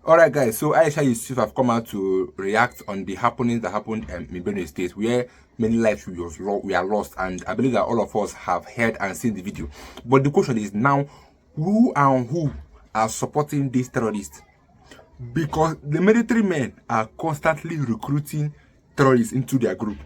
All right, guys. So Aisha Yesufu have come out to react on the happenings that happened in Benue State, where many lives we are lost, and I believe that all of us have heard and seen the video. But the question is now, who are supporting these terrorists? Because the military men are constantly recruiting terrorists into their group.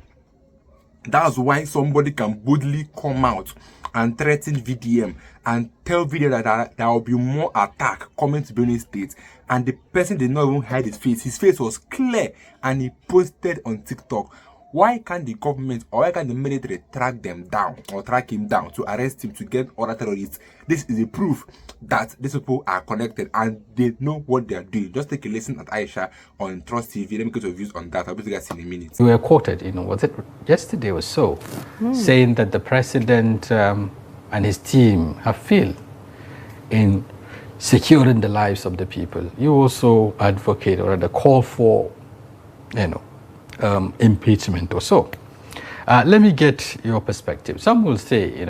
That's why somebody can boldly come out and threaten VDM and tell VDM that there will be more attack coming to Benue State, and the person did not even hide his face. His face was clear, and he posted on TikTok. Why can't the government or why can't the military track them down or track him down to arrest him to get other terrorists? This is a proof that these people are connected and they know what they are doing. Just take a listen at Aisha on Trust TV. Let me get your views on that. I'll be guys in a minute. We were quoted, was it yesterday or so, saying that the president and his team have failed in securing the lives of the people. You also advocate or rather call for, impeachment or so. Let me get your perspective. Some will say,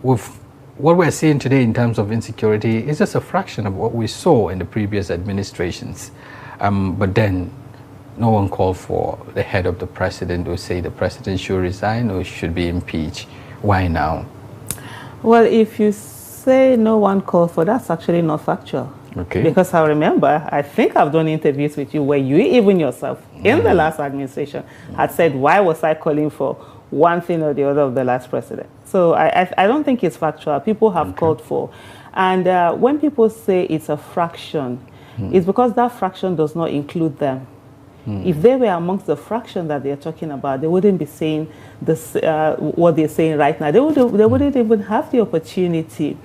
with what we're seeing today in terms of insecurity is just a fraction of what we saw in the previous administrations. But then no one called for the head of the president to say the president should resign or should be impeached. Why now? Well, if you say no one called for, that's actually not factual. Okay. Because I remember, I think I've done interviews with you where you even yourself in the last administration had said, why was I calling for one thing or the other of the last president? So I don't think it's factual. People have called for. And when people say it's a fraction, it's because that fraction does not include them. If they were amongst the fraction that they're talking about, they wouldn't be saying this, what they're saying right now. They wouldn't even have the opportunity.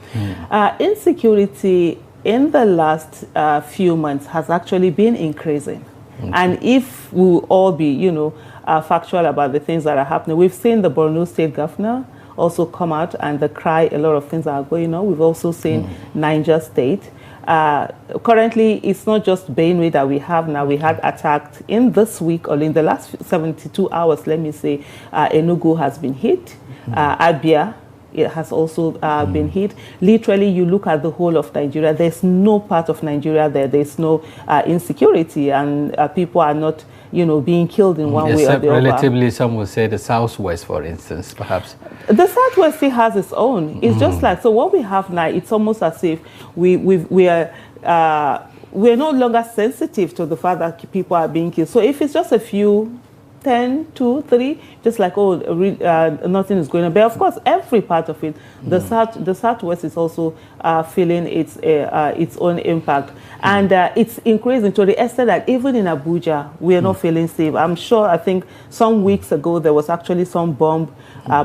Insecurity in the last few months has actually been increasing. And if we will all be, factual about the things that are happening, we've seen the Borno State governor also come out and cry a lot of things that are going on. We've also seen Niger State. Currently, it's not just Benue that we have now. We had attacked in this week or in the last 72 hours, let me say, Enugu has been hit. Abia, it has also been hit. Literally, you look at the whole of Nigeria, there's no part of Nigeria there's no insecurity, and people are not, being killed in one way or the other. Relatively, some would say the Southwest, for instance, perhaps. The Southwest still has its own. It's just like, so what we have now, it's almost as if we're no longer sensitive to the fact that people are being killed. So if it's just a few, 10, 2, 3, just like, nothing is going on. But of course, every part of it, the Southwest is also feeling its own impact. And it's increasing to the extent that even in Abuja, we are not feeling safe. I'm sure, I think some weeks ago, there was actually some bomb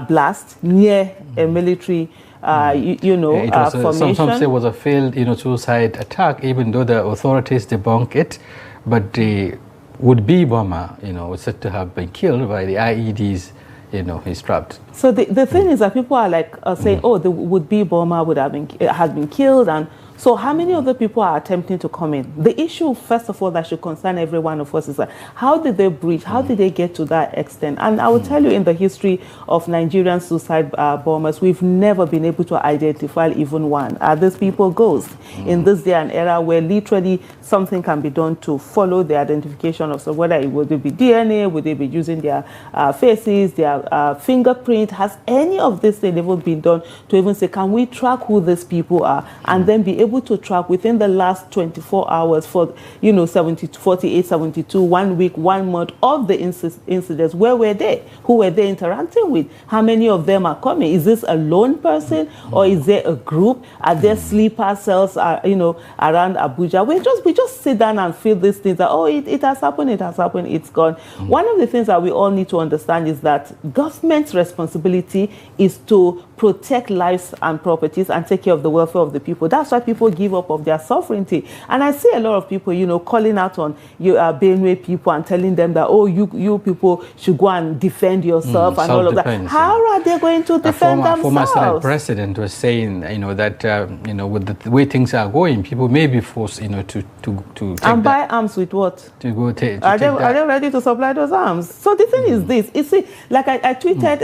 blast near a military formation. Some say it was a failed, suicide attack, even though the authorities debunk it. But the would-be bomber, was said to have been killed by the IEDs, he's trapped. So the thing is that people are like saying, the would-be bomber has been killed, and so how many other people are attempting to come in? The issue, first of all, that should concern every one of us is that how did they breach? How did they get to that extent? And I will tell you, in the history of Nigerian suicide bombers, we've never been able to identify even one. Are these people ghosts? In this day and era where literally something can be done to follow the identification of, so whether it would be DNA, would they be using their faces, their fingerprint? Has any of this thing ever been done to even say, can we track who these people are, and then be able to track within the last 24 hours for 48, 72, 1 week, 1 month of the incidents? Where were they? Who were they interacting with? How many of them are coming? Is this a lone person, or is there a group? Are there sleeper cells around Abuja? We just sit down and feel these things that, it has happened, it's gone. One of the things that we all need to understand is that government's responsibility is to protect lives and properties and take care of the welfare of the people. That's why people give up of their sovereignty. And I see a lot of people, calling out on Benue people and telling them that, you people should go and defend yourself and all of that. How are they going to defend themselves? Former Senate president was saying, that, with the way things are going, people may be forced, to take and buy arms with what? To go take. Are they ready to supply those arms? So the thing is this. You see, like I tweeted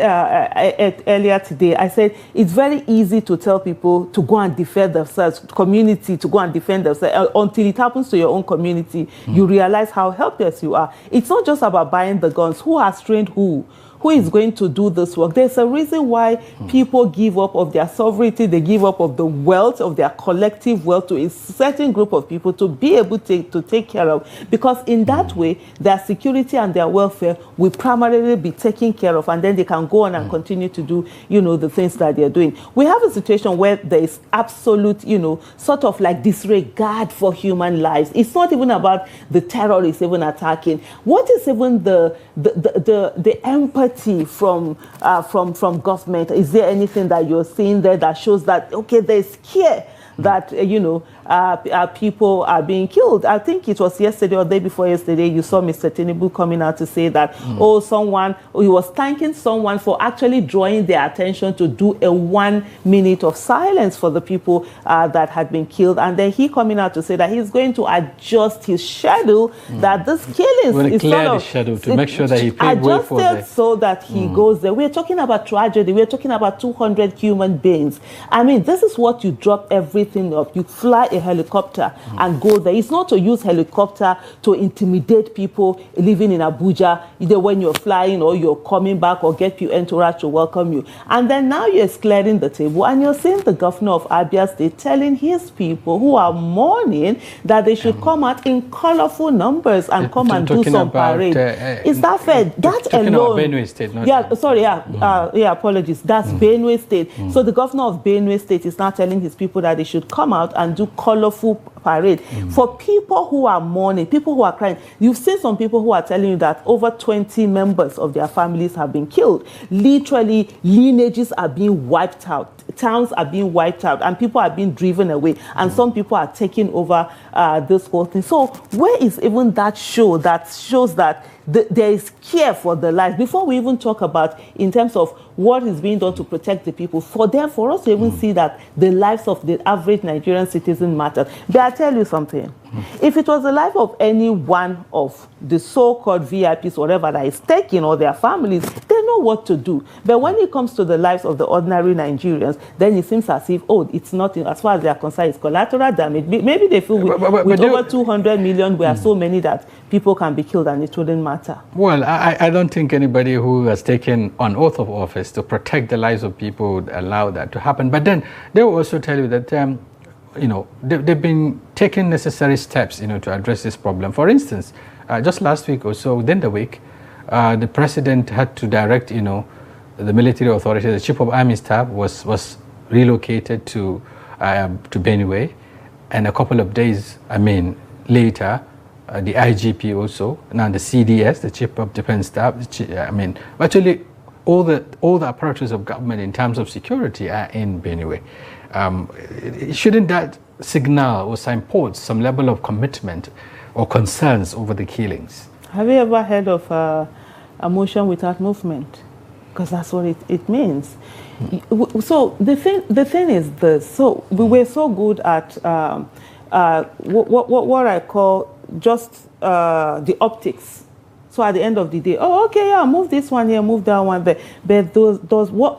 earlier today, I said, said it's very easy to tell people to go and defend themselves, community to go and defend themselves, until it happens to your own community. You realize how helpless you are. It's not just about buying the guns. Who has trained who? Who is going to do this work? There's a reason why people give up of their sovereignty, they give up of the wealth, of their collective wealth to a certain group of people to be able to take care of. Because in that way, their security and their welfare will primarily be taken care of, and then they can go on and continue to do, the things that they're doing. We have a situation where there is absolute, sort of like disregard for human lives. It's not even about the terrorists even attacking. What is even the empathy from government? Is there anything that you're seeing there that shows that, okay, there's care that, people are being killed? I think it was yesterday or the day before yesterday, you saw Mr. Tinubu coming out to say that, he was thanking someone for actually drawing their attention to do a 1 minute of silence for the people that had been killed. And then he coming out to say that he's going to adjust his schedule, that this killings going to is clear sort the of schedule to make sure that he paid way for adjusted that. so that he goes there. We're talking about tragedy. We're talking about 200 human beings. I mean, this is what you drop everything off. You fly a helicopter and go there. It's not to use helicopter to intimidate people living in Abuja, either when you're flying or you're coming back, or get your entourage to welcome you. And then now you're clearing the table, and you're seeing the governor of Abia State telling his people who are mourning that they should come out in colorful numbers and come and do some parade. Is that fair? That alone. Benue State, not Apologies. That's Benue State. So the governor of Benue State is now telling his people that they should come out and do colorful parade. For people who are mourning, people who are crying. You've seen some people who are telling you that over 20 members of their families have been killed. Literally, lineages are being wiped out. Towns are being wiped out, and people are being driven away, and some people are taking over this whole thing. So where is even that show that shows that there is care for the lives? Before we even talk about in terms of what is being done to protect the people, for us to even see that the lives of the average Nigerian citizen matter. But I tell you something, if it was the life of any one of the so-called VIPs, whatever, that is taking, or their families, they know what to do. But when it comes to the lives of the ordinary Nigerians, then it seems as if, it's nothing. As far as they are concerned, it's collateral damage. Maybe they feel with over 200 million, we are so many that people can be killed and it wouldn't matter. Well, I don't think anybody who has taken an oath of office to protect the lives of people would allow that to happen. But then they will also tell you that they've been taking necessary steps, to address this problem. For instance, just last week or so, within the week, the president had to direct, the military authority, the chief of army staff was relocated to Benue, and a couple of days, later, the IGP also, now the CDS, the chief of defense staff, actually all the apparatus of government in terms of security are in Benue. Shouldn't that signal or signpost some level of commitment or concerns over the killings? Have you ever heard of a motion without movement? Because that's what it means. So the thing is this. So we were so good at what I call just the optics. So at the end of the day, move this one here, move that one there. But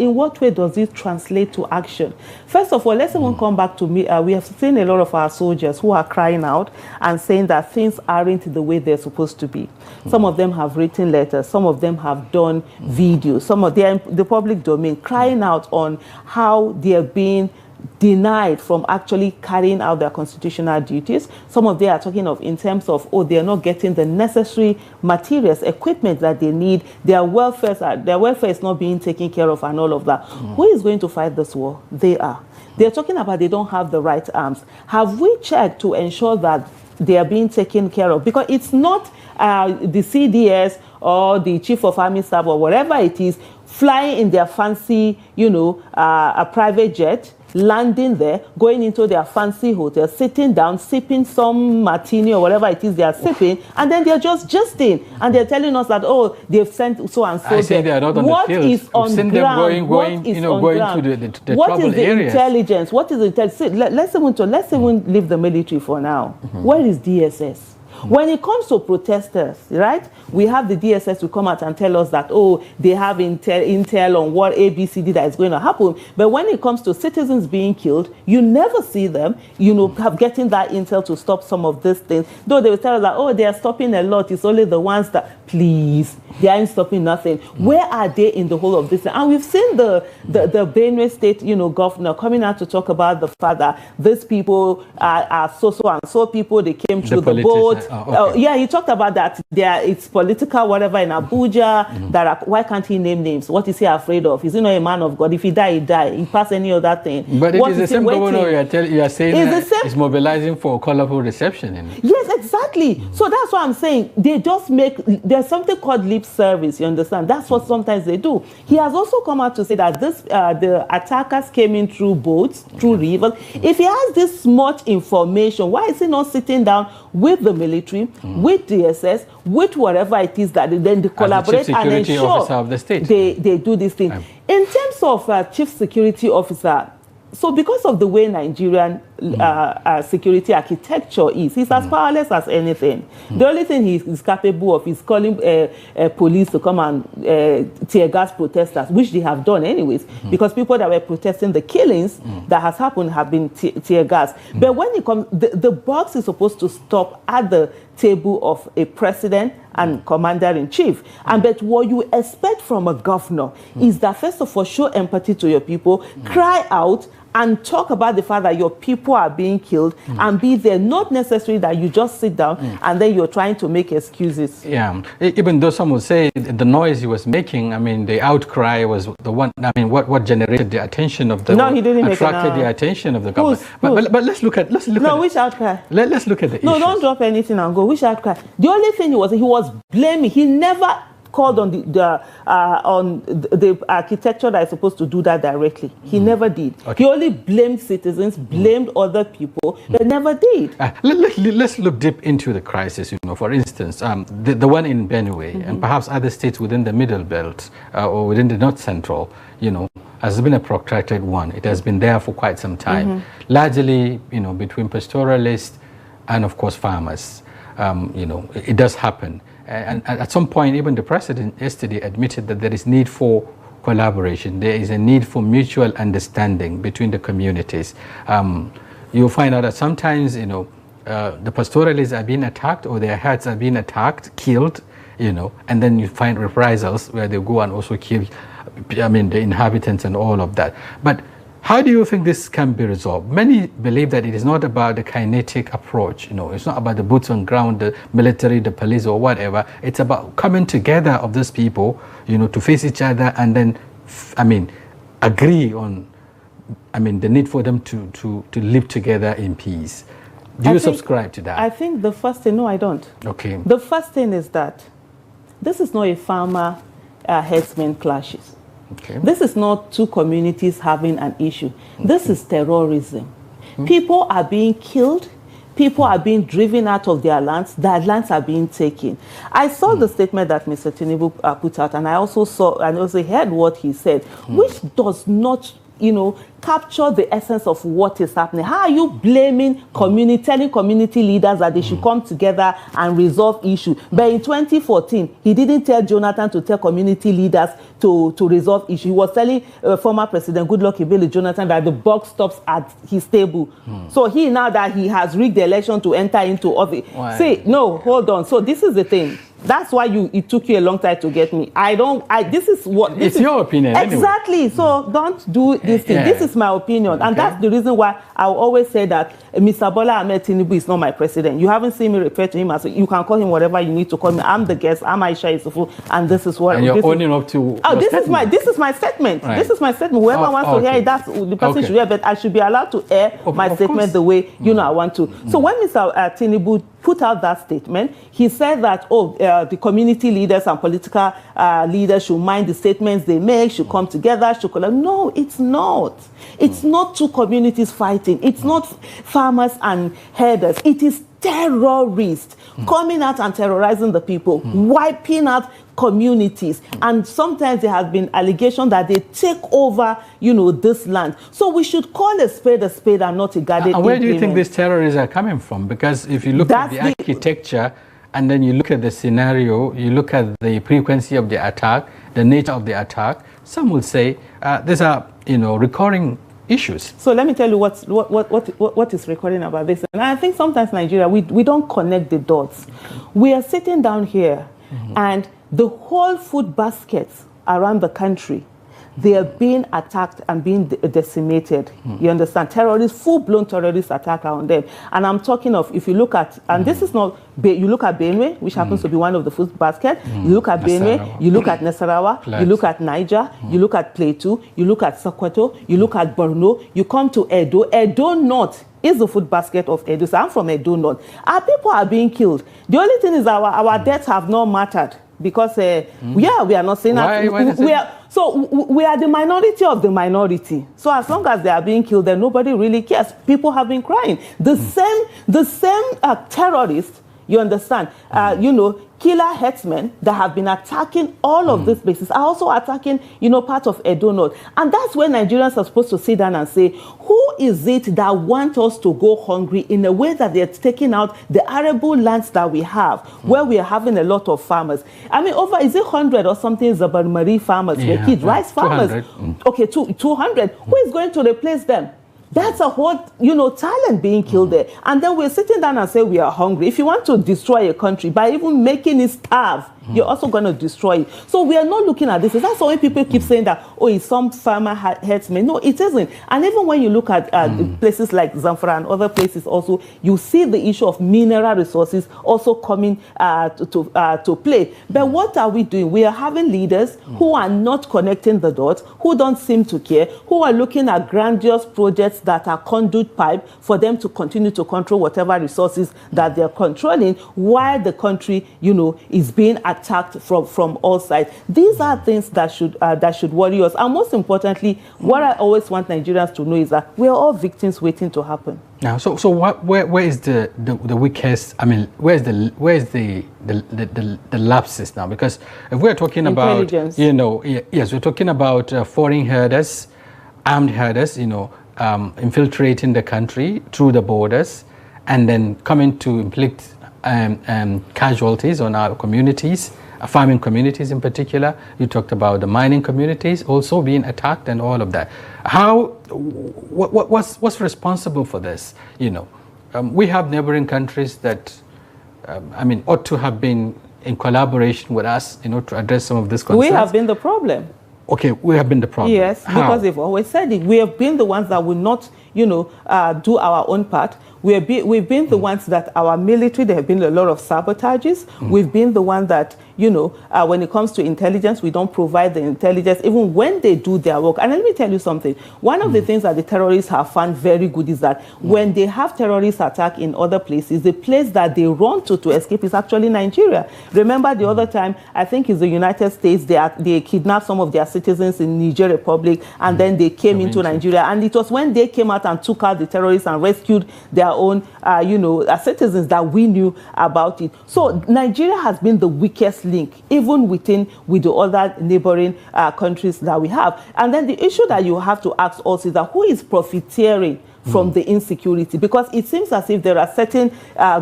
in what way does it translate to action? First of all, let's even come back to me. We have seen a lot of our soldiers who are crying out and saying that things aren't the way they're supposed to be. Some of them have written letters. Some of them have done videos. Some of them in the public domain, crying out on how they're being denied from actually carrying out their constitutional duties. Some of them are talking of in terms of, they're not getting the necessary materials, equipment that they need. Their welfare is not being taken care of, and all of that. Who is going to fight this war? They are. They're talking about they don't have the right arms. Have we checked to ensure that they are being taken care of? Because it's not the CDS or the chief of army staff or whatever it is flying in their fancy, a private jet, landing there, going into their fancy hotel, sitting down, sipping some martini or whatever it is they are sipping, and then they're just in, and they're telling us that, they've sent so and so. I say they are not on the field. Is on ground? Going to the what troubled is the areas? Intelligence? What is the intelligence? Let's even leave the military for now. Where is DSS? When it comes to protesters, right, we have the DSS to come out and tell us that, oh, they have intel on what ABCD that is going to happen. But when it comes to citizens being killed, you never see them, getting that intel to stop some of these things. Though they will tell us that, oh, they are stopping a lot. It's only the ones that, please, they aren't stopping nothing. Where are they in the whole of this? And we've seen the Benue State, governor coming out to talk about the fact that these people are so and so people. They came through the boat. Yeah, he talked about that. It's political, whatever, in Abuja. Why can't he name names? What is he afraid of? Is he not a man of God? If he die, he die. He pass any other thing. But it is the same governor you are saying is mobilizing for a colorful reception. Yes, exactly. So that's what I'm saying. They just there's something called lip service, you understand? That's what sometimes they do. He has also come out to say that the attackers came in through boats, through rivers. If he has this much information, why is he not sitting down with the military, with DSS, with whatever it is that they collaborate and ensure of the state. They do this thing. In terms of chief security officer, so because of the way Nigerian security architecture is, he's as powerless as anything. The only thing he's capable of is calling police to come and tear gas protesters, which they have done anyways, because people that were protesting the killings that has happened have been tear gas. But when it comes, the box is supposed to stop at the table of a president and commander-in-chief. But what you expect from a governor is that, first of all, show empathy to your people, cry out, and talk about the fact that your people are being killed and be there. Not necessarily that you just sit down and then you're trying to make excuses. Yeah, even though some would say the noise he was making, I mean, the outcry was the one, I mean, what generated the attention of the, he didn't attracted the attention of the government. But let's look at, which outcry? Let's look at the issues. Don't drop anything and go. Which outcry? The only thing he was blaming. He never called on the architecture that is supposed to do that directly. He never did. Okay. He only blamed citizens, blamed other people, but never did. Let's look deep into the crisis. For instance, the one in Benue and perhaps other states within the Middle Belt or within the North Central, has been a protracted one. It has been there for quite some time, largely, between pastoralists and, of course, farmers. It does happen. And at some point, even the president yesterday admitted that there is need for collaboration. There is a need for mutual understanding between the communities. You'll find out that sometimes, the pastoralists are being attacked or their herds are being attacked, killed, and then you find reprisals where they go and also kill, the inhabitants and all of that. But how do you think this can be resolved? Many believe that it is not about the kinetic approach. It's not about the boots on ground, the military, the police, or whatever. It's about coming together of these people, to face each other and then, agree on, the need for them to live together in peace. Do you subscribe to that? I think the first thing, no, I don't. Okay. The first thing is that this is not a farmer herdsman clashes. Okay. This is not two communities having an issue. This is terrorism. People are being killed. People are being driven out of their lands. Their lands are being taken. I saw the statement that Mr. Tinubu put out, and I also saw and also heard what he said, which does not, capture the essence of what is happening. How are you blaming telling community leaders that they should come together and resolve issues? But in 2014, he didn't tell Jonathan to tell community leaders to resolve issues. He was telling former President Goodluck Ebele Jonathan that the buck stops at his table. So now that he has rigged the election to enter into office. Say, no, hold on. So this is the thing. That's why it took you a long time to get me. This is your opinion. Exactly. Anyway. So don't do this thing. This is my opinion. Okay. And that's the reason why I will always say that Mr. Bola Ahmed Tinubu is not my president. You haven't seen me refer to him as, you can call him whatever you need to call me. I'm the guest. I'm Aisha Yesufu. And this is what. And you're owning up to. This is my statement. Right. This is my statement. Whoever wants to hear it, that's the person should hear. But I should be allowed to air my statement the way I want to. So when Mr. Tinubu put out that statement, he said that, the community leaders and political leaders should mind the statements they make, should come together, should collect. No, it's not. It's not two communities fighting. It's not farmers and herders. It is terrorists coming out and terrorizing the people, wiping out communities, and sometimes there has been allegation that they take over, you know, this land. So we should call a spade and not a garden. And where do you think these terrorists are coming from? Because if you look at the architecture, and then you look at the scenario, you look at the frequency of the attack, the nature of the attack, some will say these are, you know, recurring issues. So let me tell you what is recurring about this. And I think sometimes Nigeria, we don't connect the dots. We are sitting down here, and the whole food baskets around the country, they are being attacked and being decimated. You understand? Terrorists, full-blown terrorist attack on them. And I'm talking of, if you look at, and this is not, you look at Benue, which happens to be one of the food basket. You look at Benue, you look at Nasarawa, you look at Niger, you look at Plateau, you look at Sokoto, you look at Borno, you come to Edo. Edo North is the food basket of Edo. So I'm from Edo North. Our people are being killed. The only thing is our deaths have not mattered. Because we are not saying that we are the minority of the minority. So as long as they are being killed, then nobody really cares. People have been crying. The same terrorists, you understand, you know, killer herdsmen that have been attacking all of these places are also attacking, you know, part of Edo North. And that's where Nigerians are supposed to sit down and say, who is it that want us to go hungry in a way that they're taking out the arable lands that we have, where we are having a lot of farmers? I mean, is it 100 or something Zabarmari farmers, rice farmers? 200. Okay, 200. Who is going to replace them? That's a whole, you know, talent being killed there. And then we're sitting down and say we are hungry. If you want to destroy a country by even making it starve, you're also going to destroy it. So we are not looking at this. That's why people keep saying that, oh, it's some farmer herdsmen. No, it isn't. And even when you look at places like Zamfara and other places also, you see the issue of mineral resources also coming to play. But what are we doing? We are having leaders who are not connecting the dots, who don't seem to care, who are looking at grandiose projects that are conduit pipe for them to continue to control whatever resources that they're controlling, while the country, you know, is being attacked from all sides. These are things that should worry us. And most importantly, what I always want Nigerians to know is that we are all victims waiting to happen. Now, so where is the weakest? I mean, where is the lapses now? Because if we're talking about, you know, yes, we're talking about foreign herders, armed herders, you know, infiltrating the country through the borders, and then coming to inflict casualties on our communities, farming communities in particular. You talked about the mining communities also being attacked and all of that. What's responsible for this? You know, we have neighboring countries that, I mean, ought to have been in collaboration with us, you know, to address some of this concerns. We have been the problem. Okay, we have been the problem. Yes, because they've always said it. We have been the ones that will not, you know, do our own part. We've been the ones that our military, there have been a lot of sabotages. We've been the one that, you know, when it comes to intelligence, we don't provide the intelligence even when they do their work. And let me tell you something. One of the things that the terrorists have found very good is that when they have terrorist attack in other places, the place that they run to escape is actually Nigeria. Remember the other time, I think it's the United States, they kidnapped some of their citizens in Niger Republic, and then they came into Nigeria. And it was when they came out and took out the terrorists and rescued their own, you know, citizens that we knew about it. So Nigeria has been the weakest link, even with the other neighboring countries that we have. And then the issue that you have to ask also is that who is profiteering from the insecurity? Because it seems as if there are certain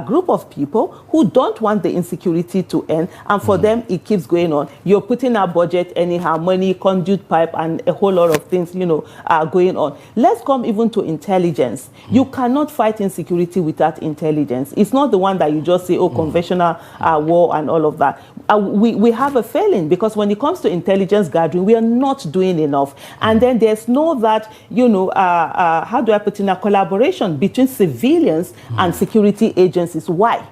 group of people who don't want the insecurity to end, and for them it keeps going on. You're putting a budget anyhow, money, conduit pipe, and a whole lot of things, you know, are going on. Let's come even to intelligence. You cannot fight insecurity without intelligence. It's not the one that you just say, oh, conventional war and all of that. We have a failing, because when it comes to intelligence gathering, we are not doing enough. And then there's no that, you know, how do I put in a collaboration between civilians and security agencies. Why?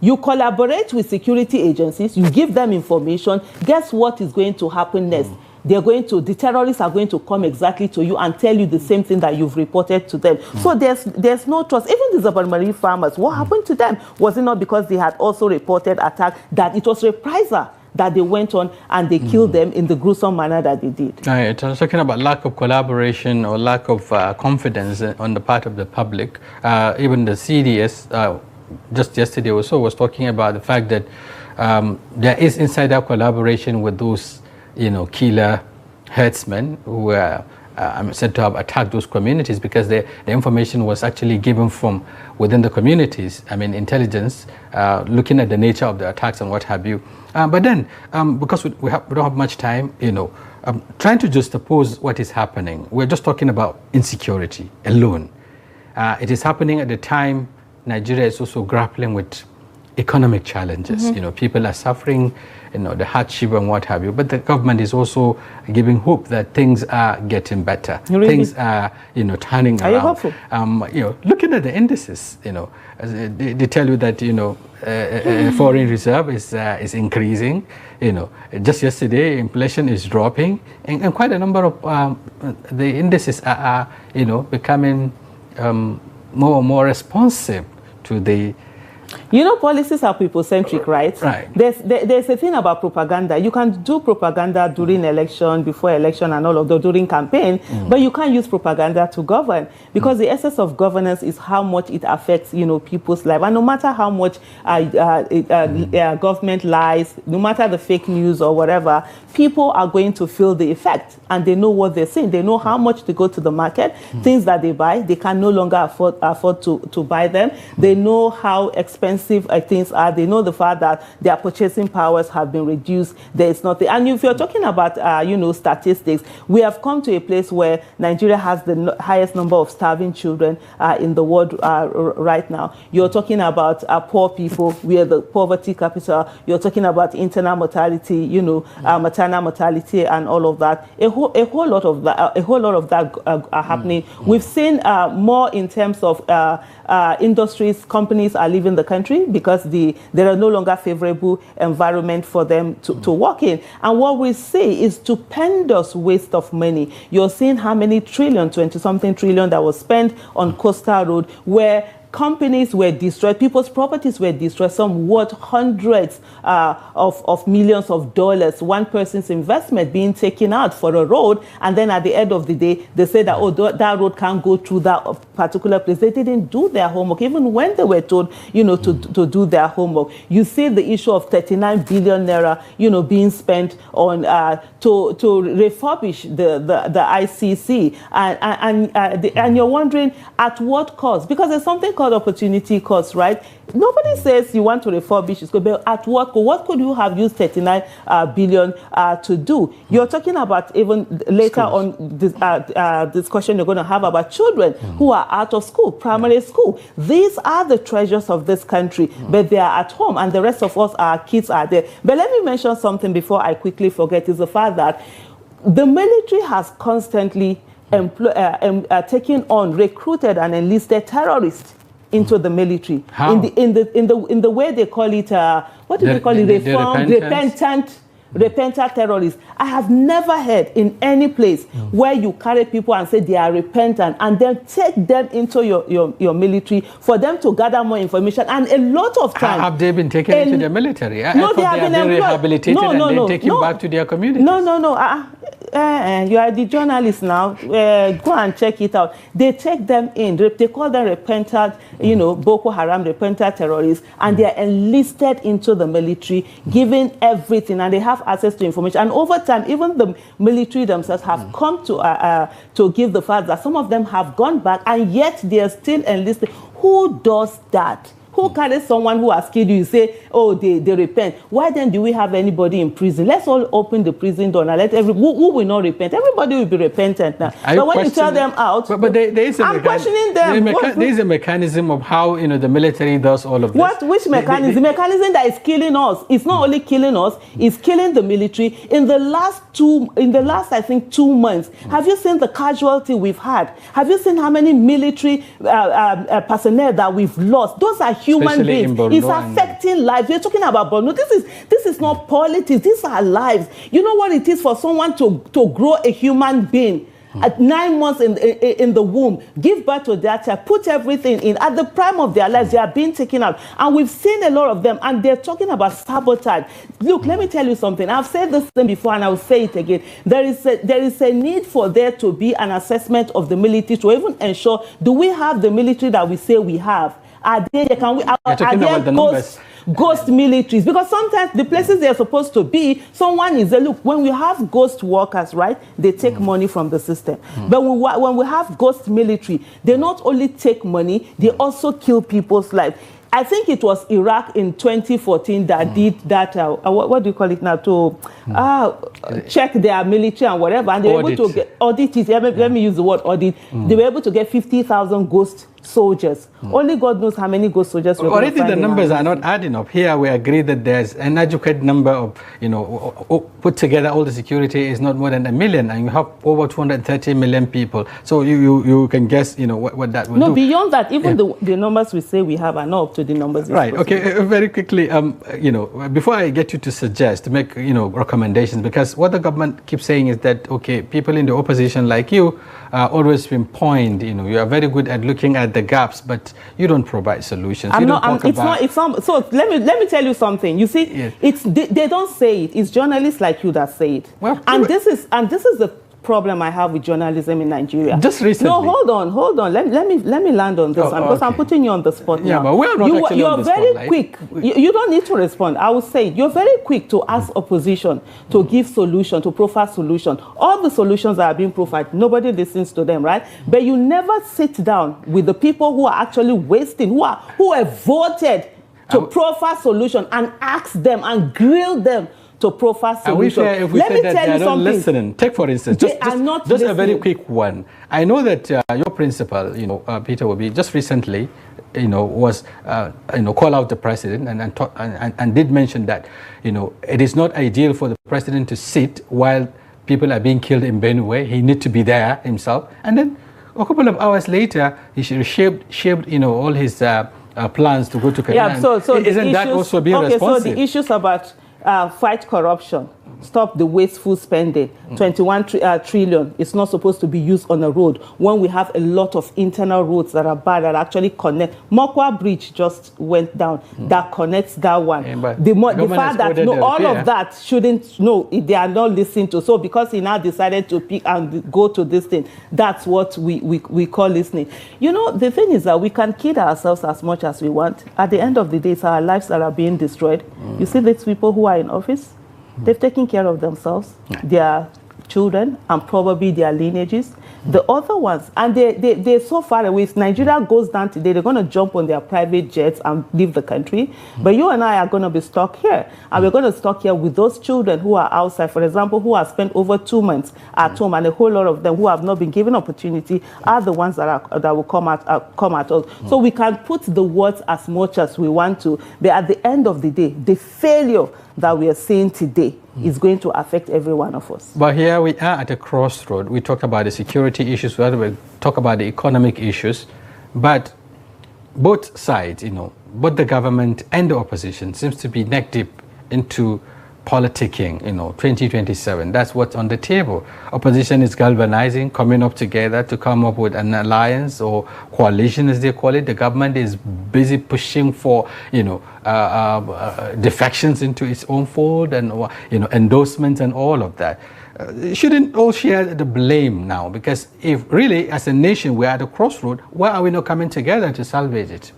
You collaborate with security agencies, you give them information. Guess what is going to happen next? The terrorists are going to come exactly to you and tell you the same thing that you've reported to them. So there's no trust. Even the Zabarmari farmers, what happened to them? Was it not because they had also reported attack, that it was reprisal that they went on and they killed them in the gruesome manner that they did? Right. I was talking about lack of collaboration or lack of confidence on the part of the public. Even the CDS, just yesterday or so was talking about the fact that there is insider collaboration with those, killer herdsmen who are said to have attacked those communities because the information was actually given from within the communities. I mean, intelligence, looking at the nature of the attacks and what have you. But then, because we don't have much time, trying to juxtapose what is happening. We're just talking about insecurity alone. It is happening at the time Nigeria is also grappling with economic challenges. People are suffering, the hardship and what have you. But the government is also giving hope that things are getting better. Really? Things are, turning around. Are you hopeful? Looking at the indices, they tell you that, foreign reserve is increasing. Just yesterday, inflation is dropping, and quite a number of the indices are becoming more and more responsive to the. Policies are people-centric, right? Right. There's a thing about propaganda. You can do propaganda during election, before election, and all of that during campaign, but you can't use propaganda to govern because the essence of governance is how much it affects, people's life. And no matter how much government lies, no matter the fake news or whatever, people are going to feel the effect, and they know what they're saying. They know how much to go to the market, things that they buy, they can no longer afford to buy them. They know how expensive things are. They know the fact that their purchasing powers have been reduced. There is nothing. And if you're talking about, statistics, we have come to a place where Nigeria has the highest number of starving children in the world right now. You're talking about poor people. We are the poverty capital. You're talking about internal mortality, maternal mortality, and all of that. A whole lot of that are happening. We've seen more in terms of industries, companies are leaving the country because there are no longer favorable environment for them to work in. And what we see is stupendous waste of money. You're seeing how many trillion, 20-something trillion that was spent on Coastal Road, where companies were destroyed, people's properties were destroyed, some worth hundreds of millions of dollars, one person's investment being taken out for a road, and then at the end of the day, they say that, that road can't go through that particular place. They didn't do their homework, even when they were told, to do their homework. You see the issue of 39 billion naira, being spent on to refurbish the ICC, and you're wondering at what cost? Because there's something called opportunity cost, right? Nobody says you want to refurbish it, but at what could you have used 39 billion to do? You're talking about even later on this discussion you're going to have about children who are out of school, primary school. These are the treasures of this country, but they are at home, and the rest of us, our kids are there. But let me mention something before I quickly forget, is the fact that the military has constantly taken on, recruited and enlisted terrorists into the military. How? In the way they call it, what do they call it? Repentant terrorists. I have never heard in any place where you carry people and say they are repentant and then take them into your military for them to gather more information. And a lot of times, have they been taken into the military? No, they have been rehabilitated and then taken back to their communities. No. You are the journalist now. Go and check it out. They take them in. They call them repentant, Boko Haram repentant terrorists, and they are enlisted into the military, given everything, and they have access to information. And over time, even the military themselves have come to give the fact that some of them have gone back, and yet they are still enlisted. Who does that? Who carries someone who has killed you? You say, they repent. Why then do we have anybody in prison? Let's all open the prison door and let who will not repent? Everybody will be repentant now. But when you tell them out, but there is I'm questioning them. There is a mechanism of how the military does all of this. Which mechanism? The mechanism that is killing us. It's not only killing us; it's killing the military. In the last I think 2 months, have you seen the casualty we've had? Have you seen how many military personnel that we've lost? Those are human beings. It's affecting lives. We're talking about Borno. This is not politics. These are lives. You know what it is for someone to grow a human being at 9 months in the womb, give birth to that child, put everything in. At the prime of their lives, they are being taken out. And we've seen a lot of them, and they're talking about sabotage. Look, let me tell you something. I've said this thing before, and I will say it again. There is a need for there to be an assessment of the military to even ensure, do we have the military that we say we have? Are they? Can we? Are there ghost militaries? Because sometimes the places they're supposed to be, someone is a look. When we have ghost workers, right? They take money from the system. But when we have ghost military, they not only take money, they also kill people's lives. I think it was Iraq in 2014 that did that, what do you call it now, to check their military and whatever, and they were able to get, audit it, let me use the word audit, they were able to get 50,000 ghost soldiers. Only God knows how many ghost soldiers were already the numbers are not adding up. Here we agree that there's an adequate number of, put together all the security is not more than 1 million, and you have over 230 million people. So you can guess, what that will do. No, beyond that, even the numbers we say we have are not up to the numbers. Right. Okay. Very quickly, before I get you to suggest, to make, recommendations, because what the government keeps saying is that, okay, people in the opposition like you always pinpoint, you are very good at looking at the gaps, but you don't provide solutions. So let me tell you something. You see, they don't say it. It's journalists like you that say it. Well, and this is the problem I have with journalism in Nigeria. Just recently. No, hold on. Let me land on this one, because I'm putting you on the spot now. But we're not actually on the spot. You're very quick. You don't need to respond. I will say you're very quick to ask opposition to give solution, to profile solution. All the solutions that are being profiled, nobody listens to them, right? But you never sit down with the people who are actually wasting, who have voted to profile solution, and ask them and grill them to profile solution. If we say that they are not listening, take for instance, just a very quick one. I know that your principal, Peter Obi, just recently, was call out the president and did mention that, it is not ideal for the president to sit while people are being killed in Benue. He needs to be there himself. And then a couple of hours later, he shaped all his plans to go to Kanu. Yeah, so isn't that also being responsive? So the issues about fight corruption, stop the wasteful spending. 21 trillion is not supposed to be used on a road when we have a lot of internal roads that are bad, that actually connect. Mokwa Bridge just went down, that connects that one. The fact that all of that shouldn't, they are not listening to. So because he now decided to pick and go to this thing, that's what we call listening. The thing is that we can kid ourselves as much as we want. At the end of the day, it's our lives that are being destroyed. You see these people who are in office, they've taken care of themselves, their children, and probably their lineages. The other ones, and they're so far away. If Nigeria goes down today, they're going to jump on their private jets and leave the country. But you and I are going to be stuck here. And we're going to stuck here with those children who are outside, for example, who have spent over 2 months at home, and a whole lot of them who have not been given opportunity are the ones that will come at us. So we can put the words as much as we want to, but at the end of the day, the failure that we are seeing today is going to affect every one of us. But here we are at a crossroad. We talk about the security issues, we talk about the economic issues, but both sides, both the government and the opposition seems to be neck deep into politicking, 2027. That's what's on the table. Opposition is galvanizing, coming up together to come up with an alliance or coalition, as they call it. The government is busy pushing for, defections into its own fold and, endorsements and all of that. Shouldn't all share the blame now? Because if really, as a nation, we're at a crossroad, why are we not coming together to salvage it?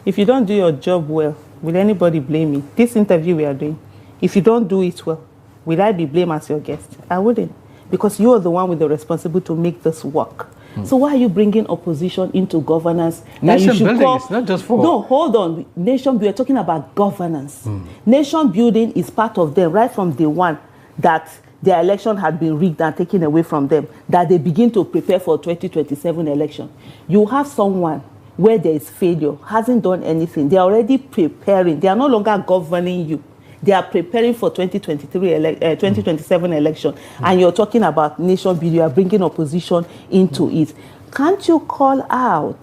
If you don't do your job well, will anybody blame me? This interview we are doing, if you don't do it well, will I be blamed as your guest? I wouldn't, because you are the one with the responsibility to make this work. So why are you bringing opposition into governance? Nation building is not just for... No, hold on. Nation, we are talking about governance. Nation building is part of them right from day one, that their election had been rigged and taken away from them, that they begin to prepare for 2027 election. You have someone where there is failure, hasn't done anything. They are already preparing. They are no longer governing you. They are preparing for 2027 election. And you're talking about nation building. You are bringing opposition into it. Can't you call out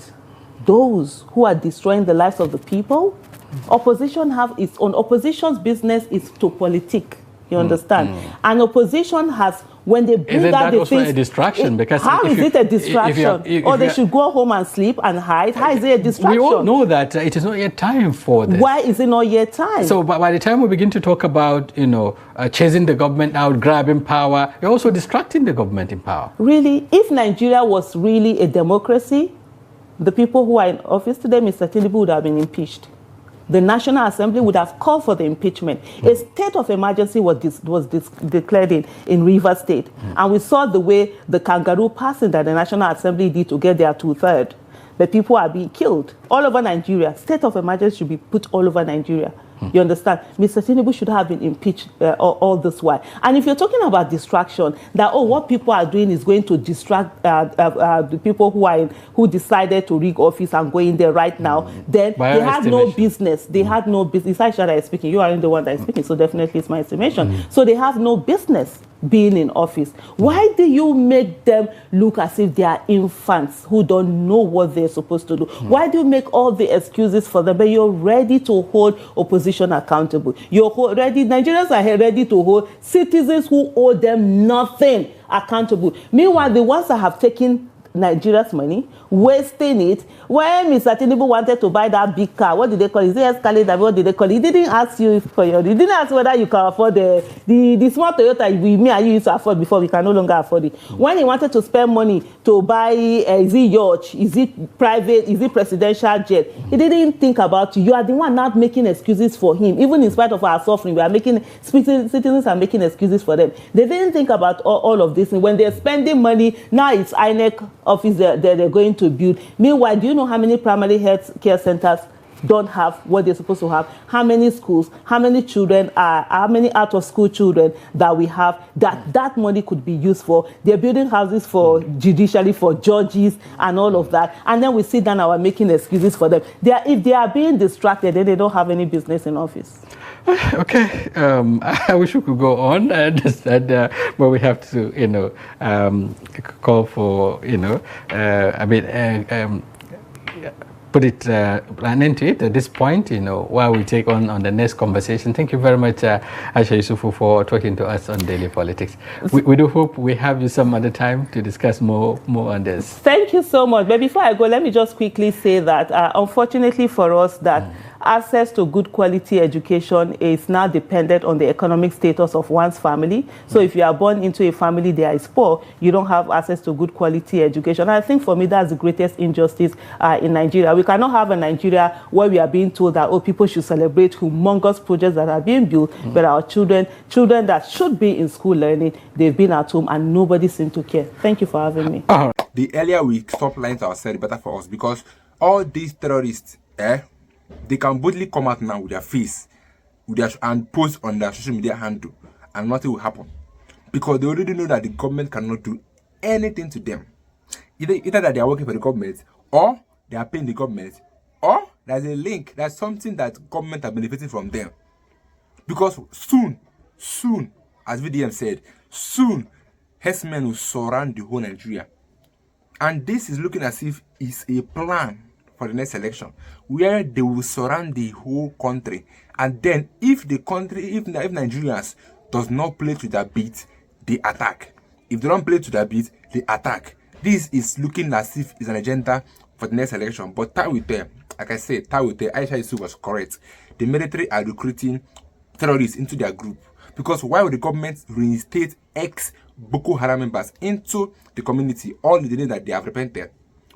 those who are destroying the lives of the people? Opposition have its own. Opposition's business is to politic. You understand? And opposition has, when they bring Isn't out that the also things, a distraction? Because how is it a distraction? Or they should go home and sleep and hide? How is it a distraction? We all know that it is not yet time for this. Why is it not yet time? So by the time we begin to talk about, chasing the government out, grabbing power, you're also distracting the government in power. Really? If Nigeria was really a democracy, the people who are in office today, Mr. Tinubu would have been impeached. The National Assembly would have called for the impeachment. A state of emergency was declared in Rivers State. And we saw the way the kangaroo passing that the National Assembly did to get their 2/3. The people are being killed all over Nigeria. State of emergency should be put all over Nigeria. You understand? Mr. Tinubu should have been impeached all this while. And if you're talking about distraction, that, oh, what people are doing is going to distract the people who decided to rig office and go in there right now, then By they had no estimation. business. They had no business. It's Aisha that is speaking. You are the one that is speaking, so definitely it's my estimation. So they have no business being in office. Why do you make them look as if they are infants who don't know what they're supposed to do? Why do you make all the excuses for them, but you're ready to hold opposition accountable? Nigerians are ready to hold citizens who owe them nothing accountable. Meanwhile, the ones that have taken Nigeria's money, wasting it. When Mr. Tinubu wanted to buy that big car, what did they call it? Is it Escalade? What did they call it? He didn't ask you he didn't ask whether you can afford the small Toyota me and you used to afford before. We can no longer afford it. When he wanted to spend money to buy, is it yacht? Is it private? Is it presidential jet? He didn't think about you. You are the one not making excuses for him. Even in spite of our suffering, citizens are making excuses for them. They didn't think about all of this. And when they're spending money, now it's INEC office they're going to build. Meanwhile, do you know how many primary health care centers don't have what they're supposed to have? How many schools, how many children how many out of school children that we have that money could be used for? They're building houses for judiciary, for judges and all of that. And then we sit down and we're making excuses for them. If they are being distracted, then they don't have any business in office. Okay, I wish we could go on, but we have to, call for, put it an end to it at this point, while we take on the next conversation. Thank you very much, Aisha Yesufu, for talking to us on Daily Politics. We do hope we have you some other time to discuss more on this. Thank you so much. But before I go, let me just quickly say that, unfortunately for us, that access to good quality education is now dependent on the economic status of one's family. So if you are born into a family that is poor, you don't have access to good quality education. And I think for me, that's the greatest injustice in Nigeria. We cannot have a Nigeria where we are being told that, oh, people should celebrate humongous projects that are being built, but our children that should be in school learning, they've been at home and nobody seems to care. Thank you for having me. The earlier we stop lying to ourselves, the better for us, because all these terrorists, they can boldly come out now with their face and post on their social media handle, and nothing will happen, because they already know that the government cannot do anything to them. Either that they are working for the government, or they are paying the government, or there's a link, there's something that government are benefiting from them. Because soon, as VDM said, soon herdsmen will surround the whole Nigeria. And this is looking as if it's a plan for the next election, where they will surround the whole country. And then if Nigerians does not play to their beat, they attack. If they don't play to their beat, they attack. This is looking as if it's an agenda for the next election. But time will tell. Like I said, time will tell. Aisha Yesufu was correct. The military are recruiting terrorists into their group. Because why would the government reinstate ex-Boko Haram members into the community, all the day that they have repented?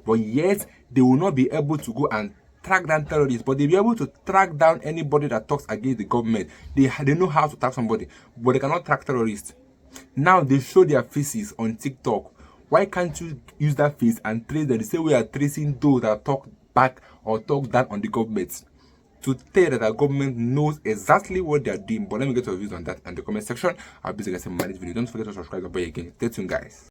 But yet, they will not be able to go and track down terrorists, but they'll be able to track down anybody that talks against the government. They know how to track somebody, but they cannot track terrorists. Now they show their faces on TikTok. Why can't you use that face and trace them the same way you are tracing those that talk back or talk down on the government? To tell that the government knows exactly what they are doing. But let me get your views on that in the comment section. I'll be seeing you in my next video. Don't forget to subscribe again. Stay tuned, guys.